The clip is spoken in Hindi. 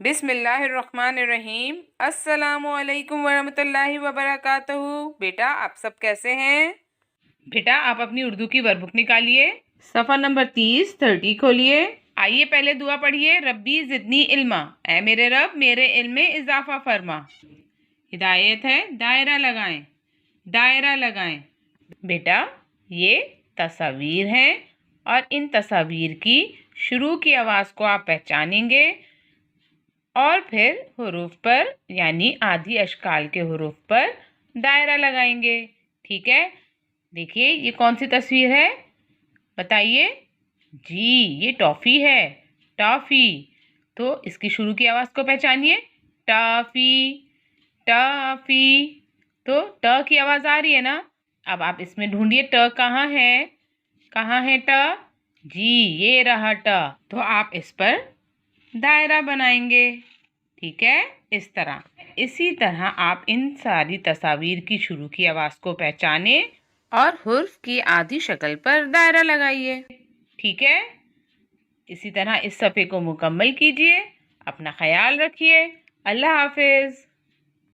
बिस्मिल्लाहिर्रहमानिर्रहीम। अस्सलामुअलैकुम वरहमतुल्लाहि वबरकातुहू। बेटा आप सब कैसे हैं? बेटा आप अपनी उर्दू की वर्कबुक निकालिए, सफ़ा नंबर 30 खोलिए। आइए पहले दुआ पढ़िए। रब्बी ज़िदनी इल्मा, ऐ मेरे रब मेरे इल्म में इजाफा फरमा। हिदायत है दायरा लगाएं, दायरा लगाएं। बेटा ये तस्वीर हैं और इन तस्वीर की शुरू की आवाज़ को आप पहचानेंगे और फिर हुरूफ पर यानी आधी अशकाल के हुरूफ पर दायरा लगाएंगे। ठीक है, देखिए ये कौन सी तस्वीर है बताइए। जी ये टॉफ़ी है, टॉफ़ी। तो इसकी शुरू की आवाज़ को पहचानिए, टॉफ़ी टॉफ़ी। तो ट की आवाज़ आ रही है ना। अब आप इसमें ढूंढिए ट कहाँ है, कहाँ है ट। जी ये रहा ट। तो आप इस पर दायरा बनाएंगे। ठीक है, इस तरह। इसी तरह आप इन सारी तस्वीर की शुरू की आवाज़ को पहचाने और हुर्फ की आधी शक्ल पर दायरा लगाइए। ठीक है, इसी तरह इस सफ़े को मुकम्मल कीजिए। अपना ख्याल रखिए। अल्लाह हाफिज़।